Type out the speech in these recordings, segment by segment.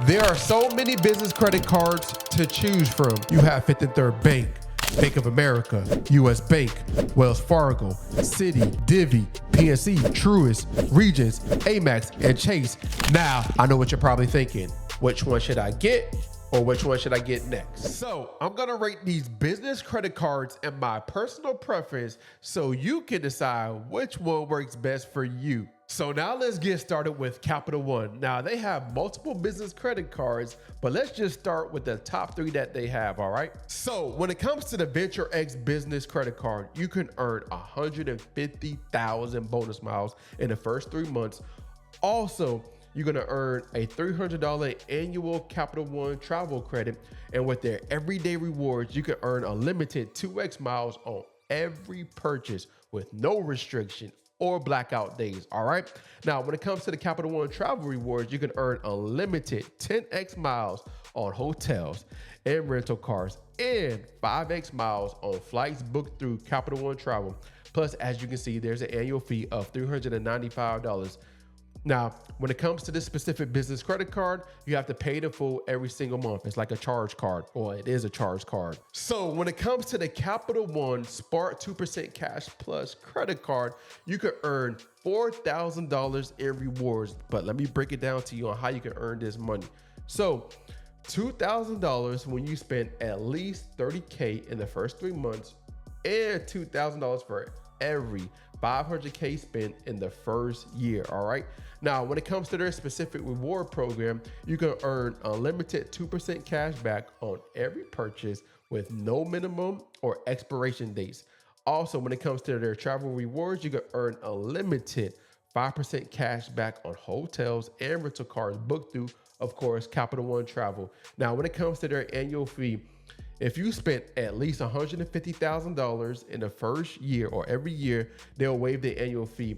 There are so many business credit cards to choose from. You have Fifth and Third Bank, Bank of America, US Bank, Wells Fargo, Citi, Divvy, PNC, Truist, Regions, Amex, and Chase. Now, I know what you're probably thinking. Which one should I get? Or which one should I get next? So I'm gonna rate these business credit cards and my personal preference so you can decide which one works best for you. So now let's get started with Capital One. Now they have multiple business credit cards, but let's just start with the top three that they have, all right? So when it comes to the Venture X business credit card, you can earn 150,000 bonus miles in the first 3 months. Also, you're gonna earn a $300 annual Capital One travel credit. And with their everyday rewards, you can earn a limited 2x miles on every purchase with no restriction or blackout days, all right? Now, when it comes to the Capital One travel rewards, you can earn unlimited 10x miles on hotels and rental cars and 5x miles on flights booked through Capital One Travel. Plus, as you can see, there's an annual fee of $395. Now, when it comes to this specific business credit card, you have to pay the full every single month. It's like a charge card, or it is a charge card. So when it comes to the Capital One Spark 2% Cash Plus credit card, you could earn $4,000 in rewards. But let me break it down to you on how you can earn this money. So $2,000 when you spend at least $30K in the first 3 months, and $2,000 for every $500K spent in the first year, all right? Now, when it comes to their specific reward program, you can earn unlimited 2% cash back on every purchase with no minimum or expiration dates. Also, when it comes to their travel rewards, you can earn unlimited 5% cash back on hotels and rental cars booked through, of course, Capital One Travel. Now, when it comes to their annual fee, if you spent at least $150,000 in the first year or every year, they'll waive the annual fee.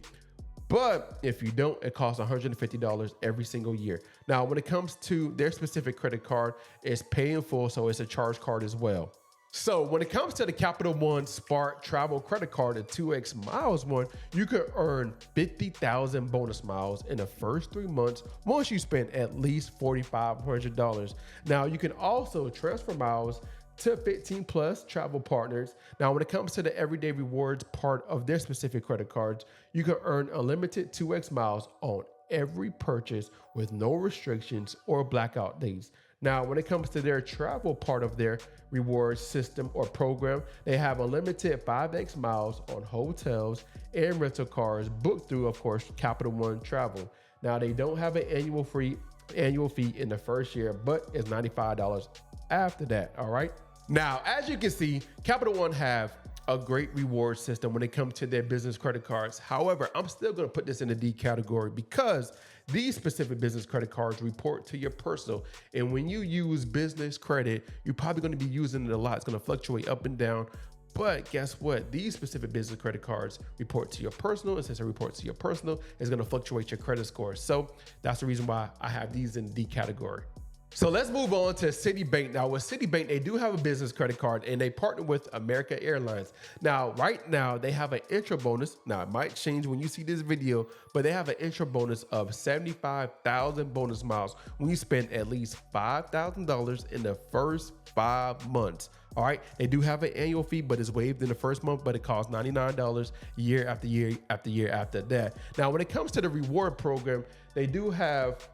But if you don't, it costs $150 every single year. Now, when it comes to their specific credit card, it's pay in full, so it's a charge card as well. So when it comes to the Capital One Spark Travel Credit Card, the 2x miles one, you could earn 50,000 bonus miles in the first 3 months once you spend at least $4,500. Now, you can also transfer miles to 15 plus travel partners. Now, when it comes to the everyday rewards part of their specific credit cards, you can earn unlimited 2x miles on every purchase with no restrictions or blackout days. Now, when it comes to their travel part of their rewards system or program, they have unlimited 5x miles on hotels and rental cars booked through, of course, Capital One Travel. Now, they don't have an annual fee in the first year, but it's $95 after that, all right? Now, as you can see, Capital One have a great reward system when it comes to their business credit cards. However, I'm still going to put this in the D category because these specific business credit cards report to your personal. And when you use business credit, you're probably going to be using it a lot. It's going to fluctuate up and down. But guess what? These specific business credit cards report to your personal. And since it reports to your personal, it's going to fluctuate your credit score. So that's the reason why I have these in the D category. So let's move on to Citibank. Now with Citibank, they do have a business credit card and they partner with American Airlines. Now, right now they have an intro bonus. Now it might change when you see this video, but they have an intro bonus of 75,000 bonus miles when you spend at least $5,000 in the first 5 months. All right, they do have an annual fee, but it's waived in the first month, but it costs $99 year after year after year after that. Now, when it comes to the reward program, they do have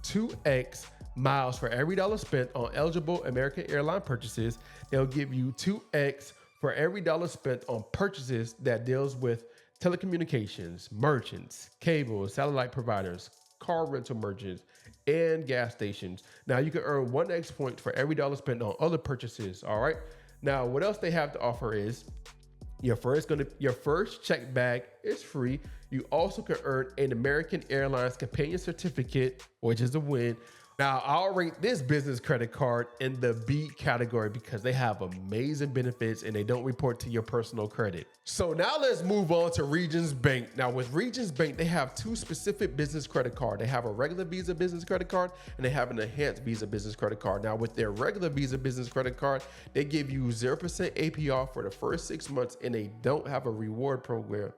2x miles for every dollar spent on eligible American Airline purchases. They'll give you 2x for every dollar spent on purchases that deals with telecommunications, merchants, cable, satellite providers, car rental merchants, and gas stations. Now you can earn 1x point for every dollar spent on other purchases. All right. Now, what else they have to offer is your first check bag is free. You also can earn an American Airlines companion certificate, which is a win. Now, I'll rate this business credit card in the B category because they have amazing benefits and they don't report to your personal credit. So now let's move on to Regions Bank. Now with Regions Bank, they have two specific business credit cards. They have a regular Visa business credit card and they have an enhanced Visa business credit card. Now with their regular Visa business credit card, they give you 0% APR for the first 6 months and they don't have a reward program.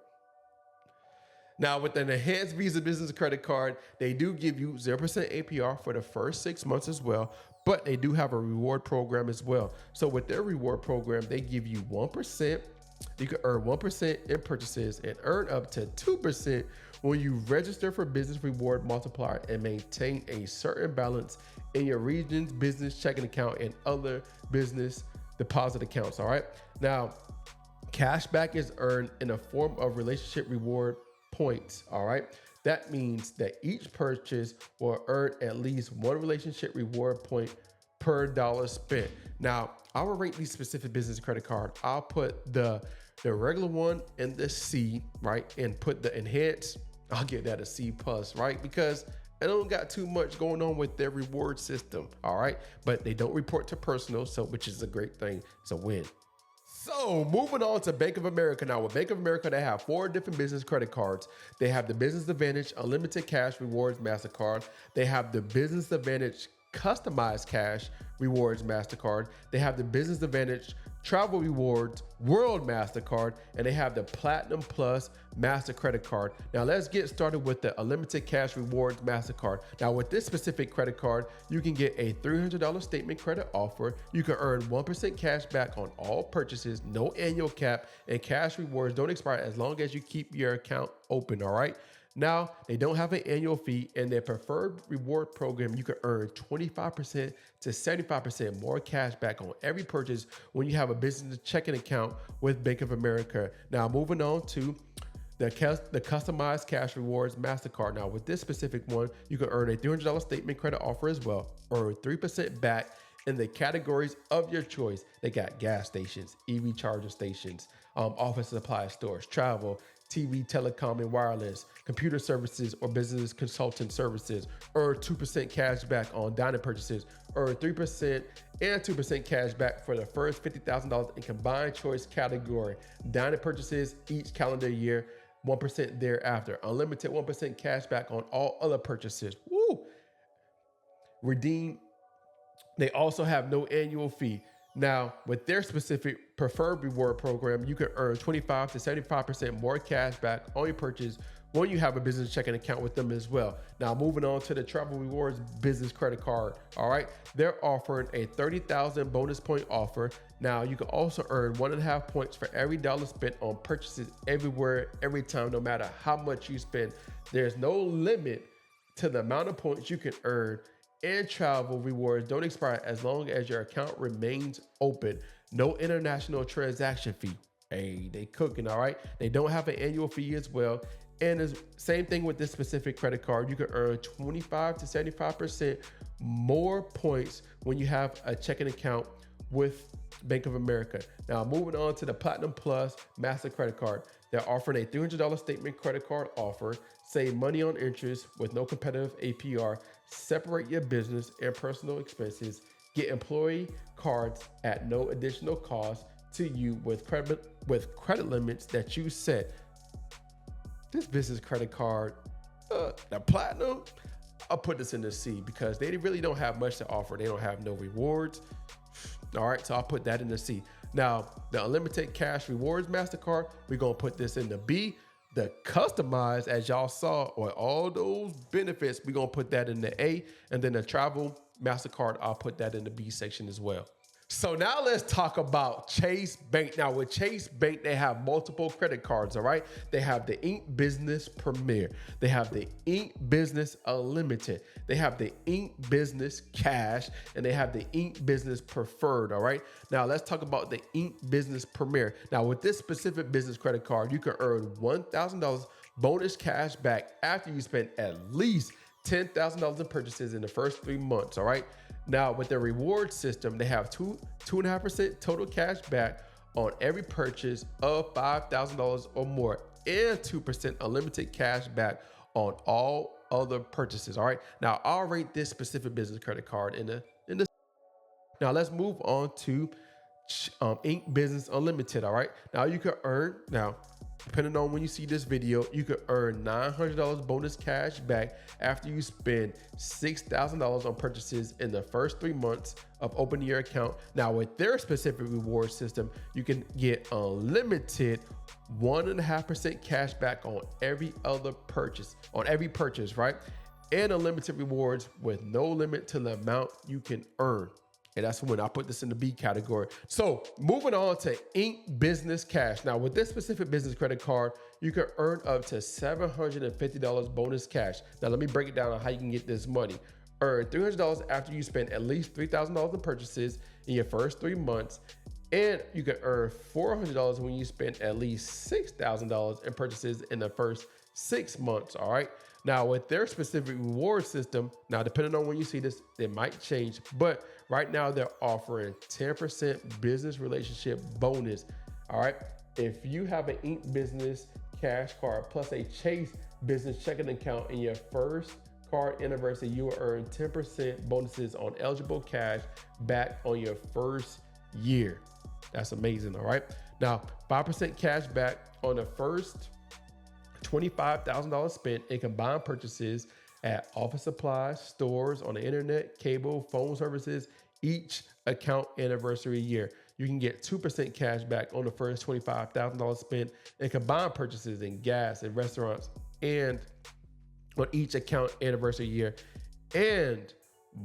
Now, with an enhanced Visa Business Credit Card, they do give you 0% APR for the first 6 months as well, but they do have a reward program as well. So with their reward program, they give you 1%. You can earn 1% in purchases and earn up to 2% when you register for Business Reward Multiplier and maintain a certain balance in your region's business checking account and other business deposit accounts. All right. Now, cashback is earned in a form of relationship reward points. All right. That means that each purchase will earn at least one relationship reward point per dollar spent. Now, I will rate these specific business credit card. I'll put the regular one in the C, right? And put the enhanced, I'll give that a C plus, right? Because it don't got too much going on with their reward system. All right. But they don't report to personal, so which is a great thing. It's a win. So moving on to Bank of America now. With Bank of America, they have 4 different business credit cards. They have the Business Advantage Unlimited Cash Rewards MasterCard. They have the Business Advantage Customized Cash Rewards MasterCard. They have the Business Advantage Travel Rewards World MasterCard, and they have the Platinum Plus Master Credit Card. Now let's get started with the Unlimited Cash Rewards MasterCard. Now with this specific credit card, you can get a $300 statement credit offer. You can earn 1% cash back on all purchases, no annual cap, and cash rewards don't expire as long as you keep your account open, all right? Now, they don't have an annual fee, and their preferred reward program, you can earn 25% to 75% more cash back on every purchase when you have a business checking account with Bank of America. Now, moving on to the Customized Cash Rewards MasterCard. Now, with this specific one, you can earn a $300 statement credit offer as well, or 3% back in the categories of your choice. They got gas stations, EV charger stations, office supply stores, travel, TV, telecom, and wireless, computer services or business consultant services, or 2% cash back on dining purchases, or 3% and 2% cash back for the first $50,000 in combined choice category. Dining purchases each calendar year, 1% thereafter. Unlimited 1% cash back on all other purchases. Woo! Redeem. They also have no annual fee. Now, with their specific preferred reward program, you can earn 25 to 75% more cash back on your purchase when you have a business checking account with them as well. Now, moving on to the Travel Rewards Business Credit Card. All right, they're offering a 30,000 bonus point offer. Now, you can also earn 1.5 points for every dollar spent on purchases everywhere, every time, no matter how much you spend. There's no limit to the amount of points you can earn, and travel rewards don't expire as long as your account remains open. No international transaction fee. Hey, they cooking, all right? They don't have an annual fee as well. And the same thing with this specific credit card. You can earn 25 to 75% more points when you have a checking account with Bank of America. Now, moving on to the Platinum Plus Master Credit Card. They're offering a $300 statement credit card offer. Save money on interest with no competitive APR. Separate your business and personal expenses. Get employee cards at no additional cost to you with credit limits that you set. This business credit card, the Platinum, I'll put this in the C because they really don't have much to offer. They don't have no rewards. All right, so I'll put that in the C. Now, the Unlimited Cash Rewards MasterCard, we're going to put this in the B. The customized, as y'all saw, or all those benefits, we're going to put that in the A. And then the Travel MasterCard, I'll put that in the B section as well. So now let's talk about Chase Bank. Now with Chase Bank, they have multiple credit cards, all right? They have the Ink Business Premier. They have the Ink Business Unlimited. They have the Ink Business Cash, and they have the Ink Business Preferred, all right? Now let's talk about the Ink Business Premier. Now with this specific business credit card, you can earn $1,000 bonus cash back after you spend at least $10,000 in purchases in the first 3 months, all right? Now, with their reward system, they have 2.5% total cash back on every purchase of $5,000 or more, and 2% unlimited cash back on all other purchases. All right. Now, I'll rate this specific business credit card in the. Now, let's move on to Ink Business Unlimited. All right. Now, you can earn. Now, depending on when you see this video, you could earn $900 bonus cash back after you spend $6,000 on purchases in the first 3 months of opening your account. Now, with their specific reward system, you can get unlimited 1.5% cash back on every purchase, right? And unlimited rewards with no limit to the amount you can earn. And that's when I put this in the B category. So moving on to Ink Business Cash. Now with this specific business credit card, you can earn up to $750 bonus cash. Now let me break it down on how you can get this money. Earn $300 after you spend at least $3,000 in purchases in your first 3 months. And you can earn $400 when you spend at least $6,000 in purchases in the first 6 months, all right? Now, with their specific reward system, now depending on when you see this, it might change, but right now they're offering 10% business relationship bonus, all right? If you have an Ink Business Cash card plus a Chase business checking account in your first card anniversary, you will earn 10% bonuses on eligible cash back on your first year. That's amazing, all right? Now, 5% cash back on the first $25,000 spent in combined purchases at office supplies, stores, on the internet, cable, phone services, each account anniversary year. You can get 2% cash back on the first $25,000 spent in combined purchases in gas and restaurants and on each account anniversary year, and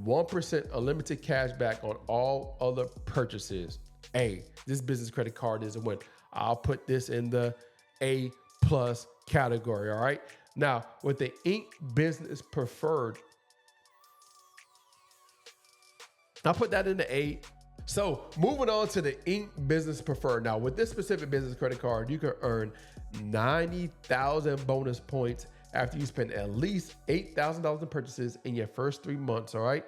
1% unlimited cash back on all other purchases. Hey, this business credit card is a win. I'll put this in the A+ category, all right? Now, with the Ink Business Preferred, I'll put that in the A. So moving on to the Ink Business Preferred. Now, with this specific business credit card, you can earn 90,000 bonus points after you spend at least $8,000 in purchases in your first 3 months, all right?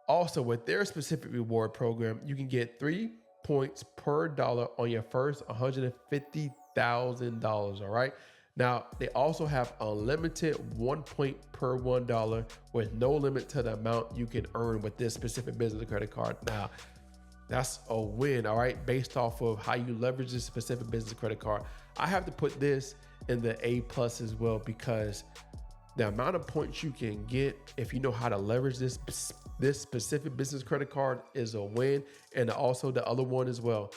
Also, with their specific reward program, you can get 3 points per dollar on your first $150,000, all right? Now, they also have unlimited 1 point per $1 with no limit to the amount you can earn with this specific business credit card. Now, that's a win, all right, based off of how you leverage this specific business credit card. I have to put this in the A+ as well, because the amount of points you can get if you know how to leverage this specific business credit card is a win. And also the other one as well.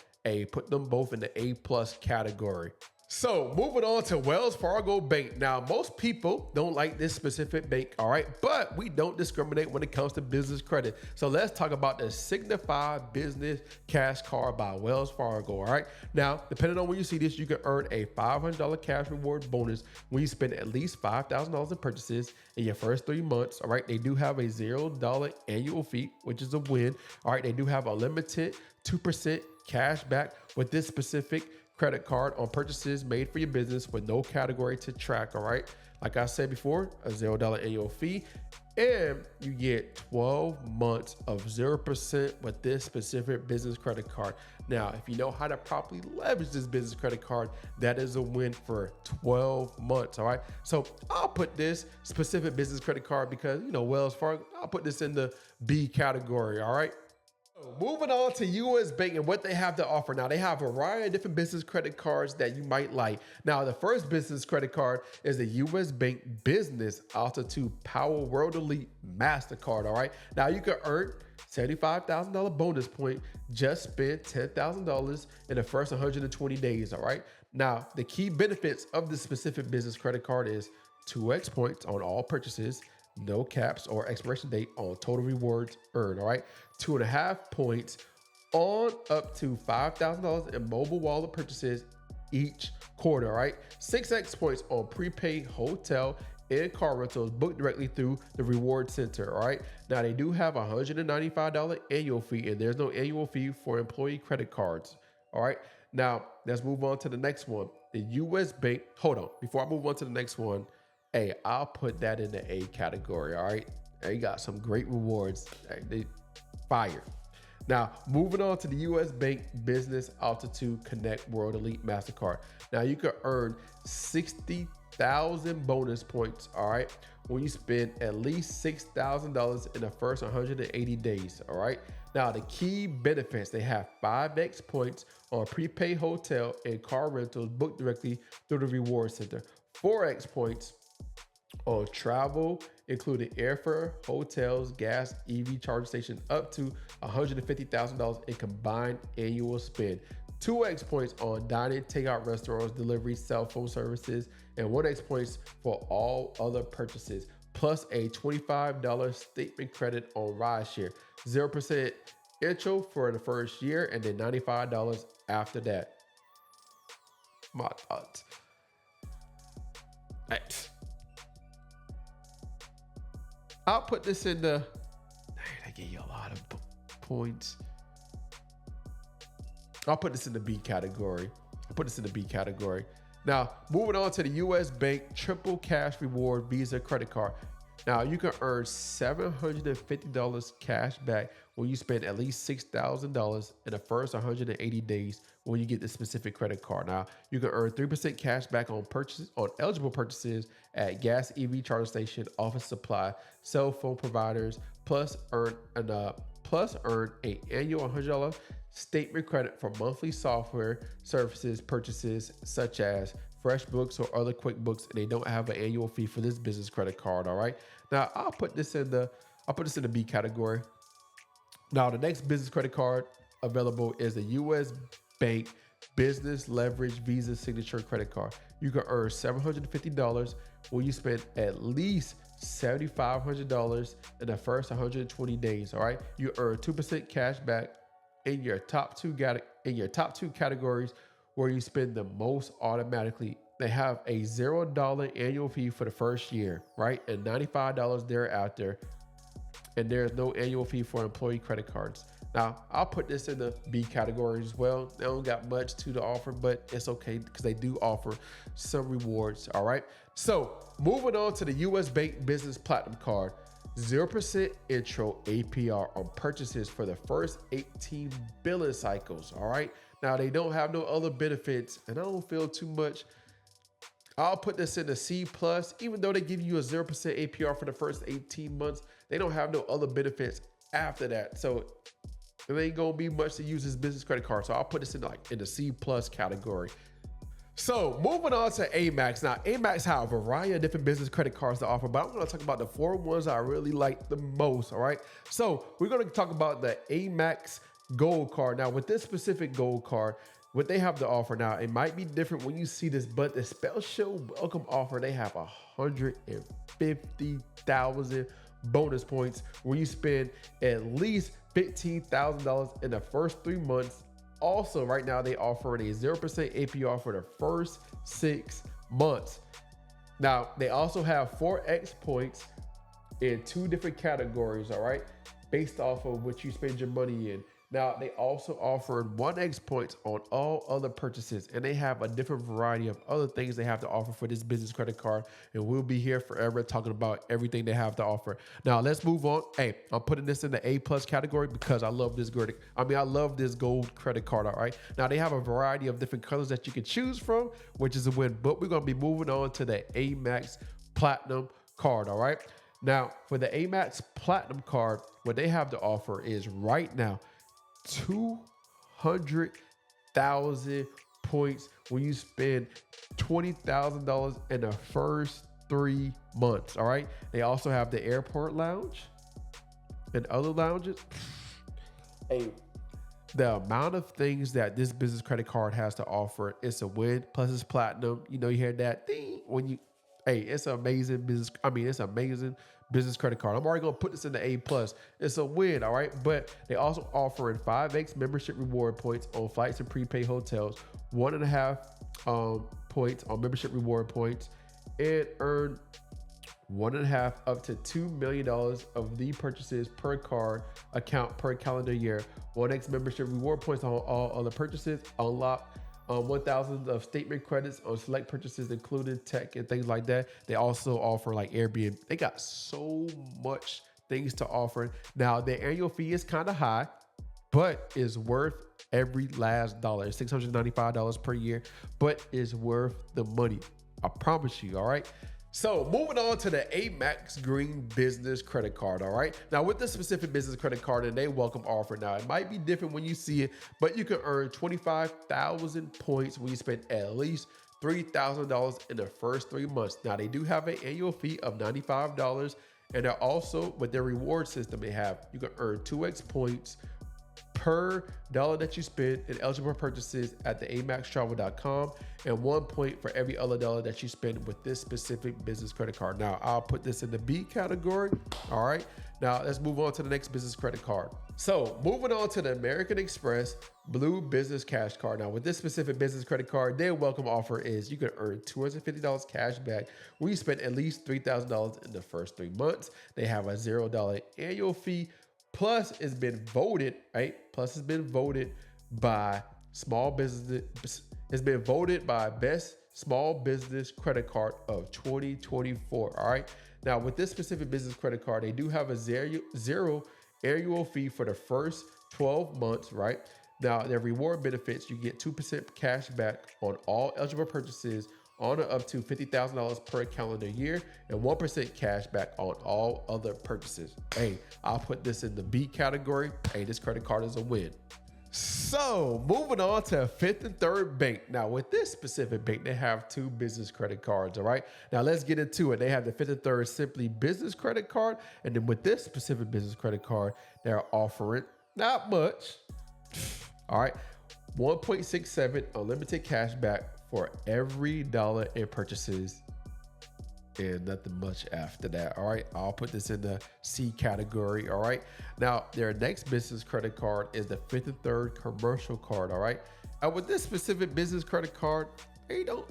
Put them both in the A+ category. So moving on to Wells Fargo Bank. Now, most people don't like this specific bank, all right? But we don't discriminate when it comes to business credit. So let's talk about the Signify Business Cash Card by Wells Fargo, all right? Now, depending on when you see this, you can earn a $500 cash reward bonus when you spend at least $5,000 in purchases in your first 3 months, all right? They do have a $0 annual fee, which is a win, all right? They do have a limited 2% cash back with this specific credit card on purchases made for your business with no category to track, all right? Like I said before, a $0 annual fee, and you get 12 months of 0% with this specific business credit card. Now, if you know how to properly leverage this business credit card, that is a win for 12 months, all right? So I'll put this specific business credit card because, you know, Wells Fargo, I'll put this in the B category, all right? Moving on to US Bank and what they have to offer. Now, they have a variety of different business credit cards that you might like. Now, the first business credit card is the US Bank Business Altitude Power World Elite MasterCard, all right? Now, you can earn $75,000 bonus point, just spend $10,000 in the first 120 days, all right? Now, the key benefits of this specific business credit card is 2x points on all purchases, no caps or expiration date on total rewards earned, all right? 2.5 points on up to $5,000 in mobile wallet purchases each quarter, all right? 6x points on prepaid hotel and car rentals booked directly through the reward center, all right? Now, they do have a $195 annual fee, and there's no annual fee for employee credit cards, all right? Now, let's move on to the next one. The US Bank, hold on, before I move on to the next one, I'll put that in the A category, all right? They got some great rewards. They fire. Now, moving on to the US Bank Business Altitude Connect World Elite MasterCard. Now, you can earn 1,000 bonus points, all right, when you spend at least $6,000 in the first 180 days, all right? Now, the key benefits, they have 5x points on prepaid hotel and car rentals booked directly through the reward center, 4x points on travel, including airfare, hotels, gas, EV charging station, up to $150,000 in combined annual spend. 2x points on dining, takeout restaurants, delivery, cell phone services, and 1x points for all other purchases, plus a $25 statement credit on rideshare. 0% intro for the first year, and then $95 after that. My thoughts. I'll put this in the. They give you a lot of points. I'll put this in the B category. Now, moving on to the US Bank Triple Cash Reward Visa Credit Card. Now, you can earn $750 cash back when you spend at least $6,000 in the first 180 days when you get the specific credit card. Now, you can earn 3% cash back on eligible purchases at gas, EV charging station, office supply, cell phone providers, plus earn an annual $100 statement credit for monthly software services purchases such as FreshBooks or other QuickBooks, and they don't have an annual fee for this business credit card. All right. Now I'll put this in the B category. Now the next business credit card available is the US Bank Business Leverage Visa Signature Credit Card. You can earn $750 when you spend at least $7,500 in the first 120 days. All right. You earn 2% cash back in your top two categories where you spend the most automatically. They have a $0 annual fee for the first year, right? And $95 thereafter. And there's no annual fee for employee credit cards. Now, I'll put this in the B category as well. They don't got much to the offer, but it's okay because they do offer some rewards, all right? So, moving on to the US Bank Business Platinum Card. 0% intro APR on purchases for the first 18 billing cycles, all right? Now, they don't have no other benefits, and I don't feel too much. I'll put this in the C+, even though they give you a 0% APR for the first 18 months, they don't have no other benefits after that. So it ain't gonna be much to use this business credit card. So I'll put this in the C+ category. So moving on to Amex. Now, Amex have a variety of different business credit cards to offer, but I'm going to talk about the 4 ones I really like the most, all right? So we're going to talk about the Amex Gold Card. Now, with this specific Gold Card, what they have to offer now, it might be different when you see this, but the special welcome offer, they have 150,000 bonus points when you spend at least $15,000 in the first 3 months. Also, right now, they offer a 0% APR for the first 6 months. Now, they also have 4x points in 2 different categories, all right, based off of what you spend your money in. Now, they also offered 1x points on all other purchases, and they have a different variety of other things they have to offer for this business credit card, and we'll be here forever talking about everything they have to offer. Now, let's move on. Hey, I'm putting this in the A+ category because I love this I love this gold credit card, all right? Now, they have a variety of different colors that you can choose from, which is a win, but we're going to be moving on to the Amex Platinum card, all right? Now, for the Amex Platinum card, what they have to offer is right now, 200,000 points when you spend $20,000 in the first 3 months. All right. They also have the airport lounge and other lounges. Hey, the amount of things that this business credit card has to offer, it's a win. Plus, it's platinum. You know, you hear that ding when you. Hey, it's an amazing business. It's amazing business credit card. I'm already gonna put this in the A+. It's a win, all right? But they also offering 5x membership reward points on flights and prepaid hotels, 1.5 points on membership reward points, and earn 1.5 up to $2 million of the purchases per card account per calendar year. 1x membership reward points on all other purchases. Unlock 1,000 of statement credits on select purchases, including tech and things like that. They also offer like Airbnb. They got so much things to offer. Now, their annual fee is kind of high, but is worth every last dollar. It's $695 per year, but is worth the money. I promise you, all right? So moving on to the Amex Green Business Credit Card, all right? Now with this specific business credit card and they welcome offer, now it might be different when you see it, but you can earn 25,000 points when you spend at least $3,000 in the first 3 months. Now they do have an annual fee of $95, and they're also, with their reward system they have, you can earn 2x points per dollar that you spend in eligible purchases at the AmexTravel.com, and 1 point for every other dollar that you spend with this specific business credit card. Now, I'll put this in the B category. All right. Now, let's move on to the next business credit card. So, moving on to the American Express Blue Business Cash Card. Now, with this specific business credit card, their welcome offer is you can earn $250 cash back when you spend at least $3,000 in the first 3 months. They have a $0 annual fee. Plus, it's been voted, right? Plus, it's been voted by small business. It's been voted by best small business credit card of 2024. All right. Now, with this specific business credit card, they do have a zero annual fee for the first 12 months, right? Now, their reward benefits, you get 2% cash back on all eligible purchases on or up to $50,000 per calendar year, and 1% cash back on all other purchases. Hey, I'll put this in the B category. Hey, this credit card is a win. So moving on to Fifth and Third Bank. Now with this specific bank, they have 2 business credit cards, all right? Now let's get into it. They have the Fifth and Third Simply Business Credit Card. And then with this specific business credit card, they're offering not much, all right? 1.67 unlimited cash back for every dollar in purchases, and nothing much after that. All right, I'll put this in the C category. All right, now their next business credit card is the Fifth and Third Commercial Card. All right, and with this specific business credit card, they don't.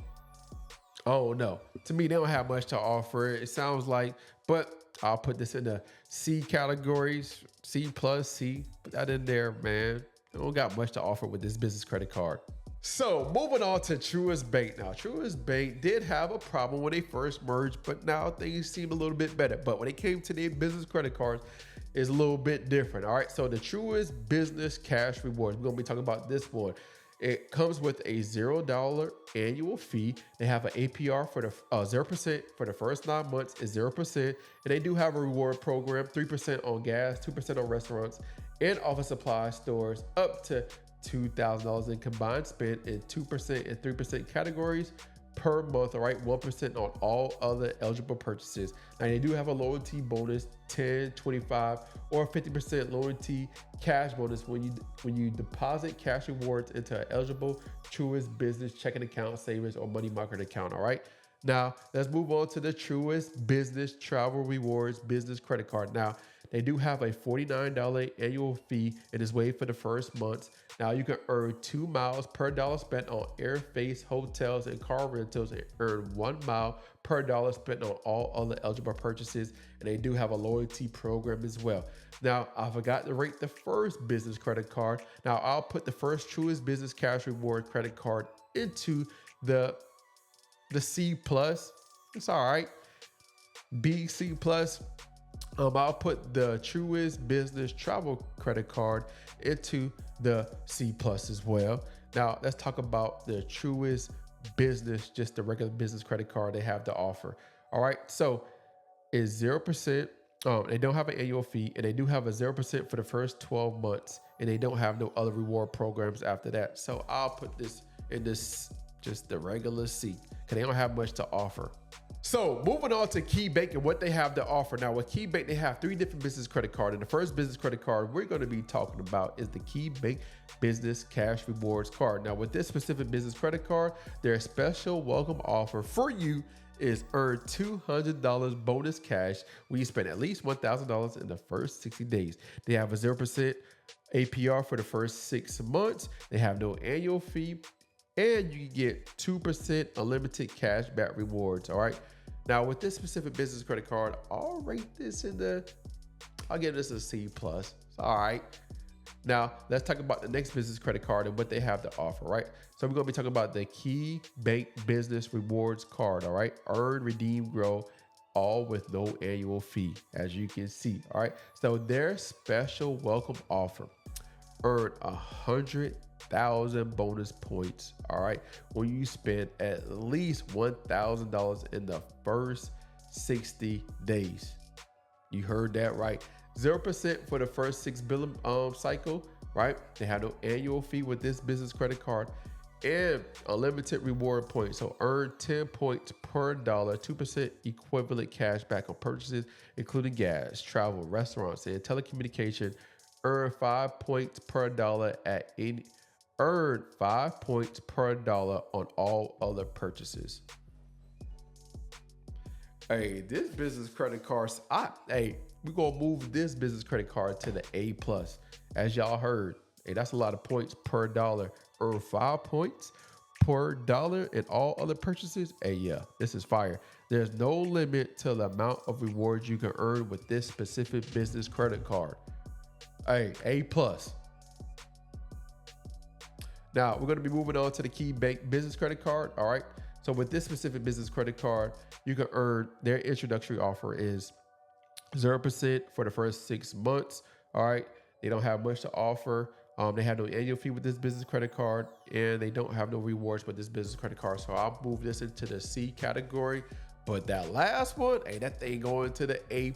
Oh no, to me they don't have much to offer. It sounds like, but I'll put this in the C categories, C plus, C. Put that in there, man. They don't got much to offer with this business credit card. So moving on to Truist Bank. Now, Truist Bank did have a problem when they first merged, but now things seem a little bit better. But when it came to their business credit cards, it's a little bit different. All right, so the Truist Business Cash Rewards, we're gonna be talking about this one. It comes with a $0 annual fee. They have an APR for the 0% for the first 9 months is 0%. And they do have a reward program, 3% on gas, 2% on restaurants and office supply stores, up to $2,000 in combined spend in 2% and 3% categories per month. All right, 1% on all other eligible purchases. Now they do have a loyalty bonus, 10, 25, or 50% loyalty cash bonus when you deposit cash rewards into an eligible Truist business checking account, savings, or money market account. All right. Now let's move on to the Truist Business Travel Rewards Business Credit Card. Now they do have a $49 annual fee and is waived for the first month. Now you can earn 2 miles per dollar spent on airfares, hotels, and car rentals, and earn 1 mile per dollar spent on all other eligible purchases. And they do have a loyalty program as well. Now I forgot to rate the first business credit card. Now I'll put the first Truist Business Cash Reward credit card into the C plus. It's all right. B, C plus. I'll put the Truist Business Travel Credit Card into the C plus as well. Now let's talk about the Truist Business, just the regular business credit card they have to offer. All right, so it's 0%. They don't have an annual fee, and they do have a 0% for the first 12 months, and they don't have no other reward programs after that. So I'll put this in this just the regular C, because they don't have much to offer. So moving on to KeyBank and what they have to offer. Now with KeyBank, they have 3 different business credit cards. And the first business credit card we're going to be talking about is the KeyBank Business Cash Rewards Card. Now with this specific business credit card, their special welcome offer for you is earn $200 bonus cash when you spend at least $1,000 in the first 60 days. They have a 0% APR for the first 6 months. They have no annual fee. And you get 2% unlimited cash back rewards. All right. Now with this specific business credit card, I'll rate this I'll give this a C plus. It's all right. Now let's talk about the next business credit card and what they have to offer. Right. So we're going to be talking about the KeyBank Business Rewards Card. All right. Earn, redeem, grow, all with no annual fee, as you can see. All right. So their special welcome offer: earn 1,000 bonus points, all right, when you spend at least $1,000 in the first 60 days. You heard that right. 0% for the first 6 billing cycle, right? They have no annual fee with this business credit card, and unlimited reward points. So earn 10 points per dollar, 2% equivalent cash back on purchases, including gas, travel, restaurants, and telecommunication. Earn 5 points per dollar at any. Earn 5 points per dollar on all other purchases. Hey, this business credit card, we're gonna move this business credit card to the A+. As y'all heard, hey, that's a lot of points per dollar. Earn 5 points per dollar in all other purchases. Hey, yeah, this is fire. There's no limit to the amount of rewards you can earn with this specific business credit card. Hey, A+. Now, we're going to be moving on to the KeyBank business credit card. All right. So with this specific business credit card, you can earn, their introductory offer is 0% for the first 6 months. All right. They don't have much to offer. They have no annual fee with this business credit card, and they don't have no rewards with this business credit card. So I'll move this into the C category. But that last one, hey, that thing going to the A+.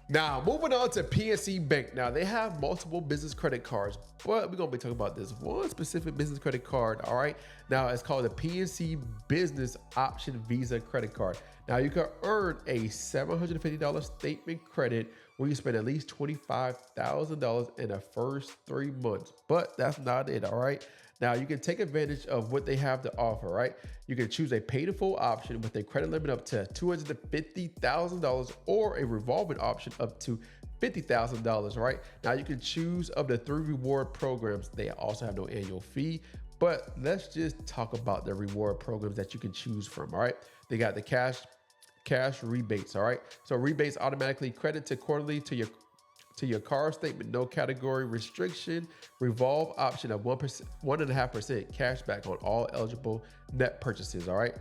Now, moving on to PNC Bank. Now, they have multiple business credit cards, but we're going to be talking about this one specific business credit card, all right? Now, it's called the PNC Business Option Visa Credit Card. Now, you can earn a $750 statement credit when you spend at least $25,000 in the first 3 months. But that's not it, all right? Now, you can take advantage of what they have to offer, right? You can choose a pay-to-full option with a credit limit up to $250,000 or a revolving option up to $50,000, right? Now, you can choose of the 3 reward programs. They also have no annual fee, but let's just talk about the reward programs that you can choose from, all right? They got the cash rebates, all right? So rebates automatically credit to quarterly to your card statement, no category restriction, revolve option of 1.5% cash back on all eligible net purchases, all right?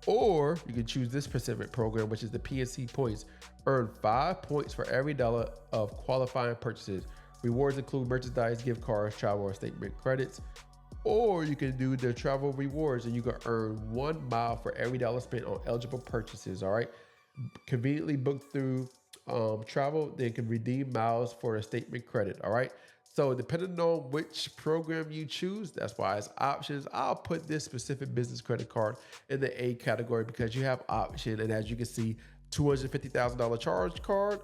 Or you can choose this specific program, which is the PNC Points. Earn 5 points for every dollar of qualifying purchases. Rewards include merchandise, gift cards, travel, or statement credits. Or you can do the travel rewards and you can earn 1 mile for every dollar spent on eligible purchases, all right? Conveniently booked through travel, they can redeem miles for a statement credit, all right? So depending on which program you choose, that's why it's options. I'll put this specific business credit card in the A category because you have option, and as you can see, $250,000 charge card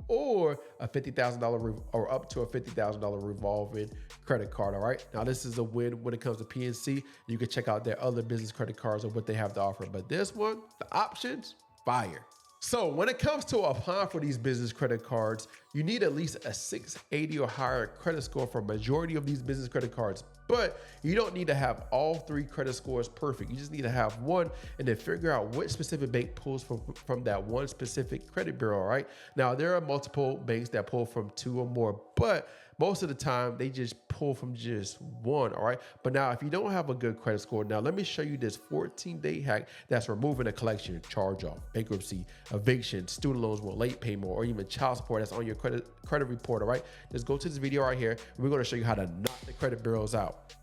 or a $50,000 or up to a $50,000 revolving credit card, all right? Now, this is a win when it comes to PNC. You can check out their other business credit cards and what they have to offer, but this one, the options, fire. So when it comes to applying for these business credit cards, you need at least a 680 or higher credit score for a majority of these business credit cards. But you don't need to have all 3 credit scores perfect. You just need to have one and then figure out which specific bank pulls from that one specific credit bureau, all right? Now, there are multiple banks that pull from 2 or more, but most of the time they just pull from just one, all right? But now, if you don't have a good credit score, now let me show you this 14-day hack that's removing a collection, charge-off, bankruptcy, eviction, student loans with late payment, or even child support that's on your credit report, all right? Just go to this video right here, and we're gonna show you how to knock the credit bureaus out.